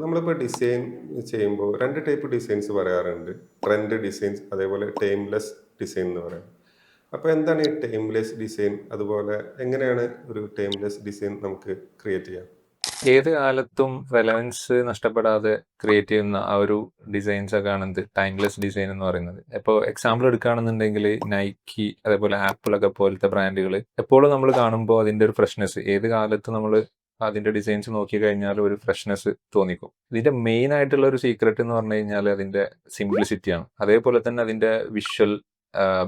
നമ്മളിപ്പോൾ ഡിസൈൻ ചെയ്യുമ്പോൾ 2 type designs പറയാറുണ്ട്. ട്രെൻഡ് ഡിസൈൻസ് അതേപോലെ ടൈംലെസ് ഡിസൈൻ എന്ന് പറയാം. അപ്പോൾ എന്താണ് ഈ ടൈംലെസ് ഡിസൈൻ? അതുപോലെ എങ്ങനെയാണ് ഒരു ടൈംലെസ് ഡിസൈൻ നമുക്ക് ക്രിയേറ്റ് ചെയ്യാം? ഏത് കാലത്തും റെലവൻസ് നഷ്ടപ്പെടാതെ ക്രിയേറ്റ് ചെയ്യുന്ന ആ ഒരു ഡിസൈൻസ് ഒക്കെ ആണ് ടൈംലെസ് ഡിസൈൻ എന്ന് പറയുന്നത്. ഇപ്പോൾ എക്സാമ്പിൾ എടുക്കുകയാണെന്നുണ്ടെങ്കിൽ നൈക്കി അതേപോലെ ആപ്പിൾ ഒക്കെ പോലത്തെ ബ്രാൻഡുകൾ എപ്പോഴും നമ്മൾ കാണുമ്പോൾ അതിന്റെ ഒരു ഫ്രഷ്നെസ് ഏത് കാലത്ത് നമ്മൾ അതിന്റെ ഡിസൈൻസ് നോക്കി കഴിഞ്ഞാൽ ഒരു ഫ്രഷ്നെസ് തോന്നിക്കും. ഇതിന്റെ മെയിൻ ആയിട്ടുള്ള ഒരു സീക്രട്ട് എന്ന് പറഞ്ഞു കഴിഞ്ഞാൽ അതിന്റെ സിംപ്ലിസിറ്റിയാണ്. അതേപോലെ തന്നെ അതിന്റെ വിഷ്വൽ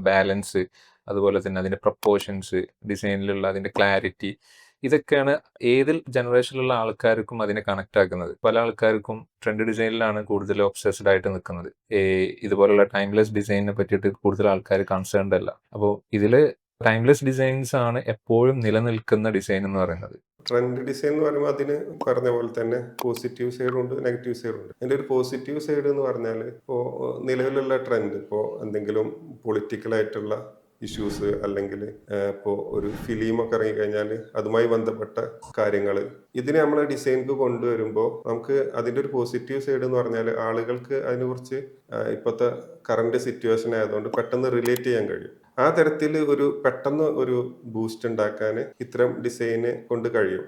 ബാലൻസ്, അതുപോലെ തന്നെ അതിന്റെ പ്രപ്പോർഷൻസ്, ഡിസൈനിലുള്ള അതിന്റെ ക്ലാരിറ്റി, ഇതൊക്കെയാണ് ഏതിൽ ജനറേഷനിലുള്ള ആൾക്കാർക്കും അതിനെ കണക്ട് ആക്കുന്നത്. പല ആൾക്കാർക്കും ട്രെൻഡ് ഡിസൈനിലാണ് കൂടുതൽ ഒബ്സസ്ഡ് ആയിട്ട് നിൽക്കുന്നത്. ഇതുപോലുള്ള ടൈംലെസ് ഡിസൈനിനെ പറ്റിയിട്ട് കൂടുതൽ ആൾക്കാർ കൺസേൺഡ് അല്ല. അപ്പോൾ ഇതില് ടൈംലെസ് ഡിസൈൻസ് ആണ് എപ്പോഴും നിലനിൽക്കുന്ന ഡിസൈൻ എന്ന് പറയുന്നത്. ട്രെൻഡ് ഡിസൈൻ എന്ന് പറയുമ്പോൾ അതിന് പറഞ്ഞ പോലെ തന്നെ പോസിറ്റീവ് സൈഡും ഉണ്ട്, നെഗറ്റീവ് സൈഡും ഉണ്ട്. അതിൻ്റെ ഒരു പോസിറ്റീവ് സൈഡ് എന്ന് പറഞ്ഞാൽ ഇപ്പോൾ നിലവിലുള്ള ട്രെൻഡ്, ഇപ്പോൾ എന്തെങ്കിലും പൊളിറ്റിക്കലായിട്ടുള്ള ഇഷ്യൂസ് അല്ലെങ്കിൽ ഇപ്പോൾ ഒരു ഫിലിമൊക്കെ ഇറങ്ങിക്കഴിഞ്ഞാൽ അതുമായി ബന്ധപ്പെട്ട കാര്യങ്ങൾ ഇതിനെ നമ്മൾ ഡിസൈനിക്ക് കൊണ്ടുവരുമ്പോൾ നമുക്ക് അതിൻ്റെ ഒരു പോസിറ്റീവ് സൈഡ് എന്ന് പറഞ്ഞാൽ ആളുകൾക്ക് അതിനെക്കുറിച്ച് ഇപ്പോഴത്തെ കറണ്ട് സിറ്റുവേഷൻ ആയതുകൊണ്ട് പെട്ടെന്ന് റിലേറ്റ് ചെയ്യാൻ കഴിയും. ആ തരത്തിൽ ഒരു പെട്ടെന്ന് ഒരു ബൂസ്റ്റ് ഉണ്ടാക്കാൻ ഇത്തരം ഡിസൈന് കൊണ്ട് കഴിയും.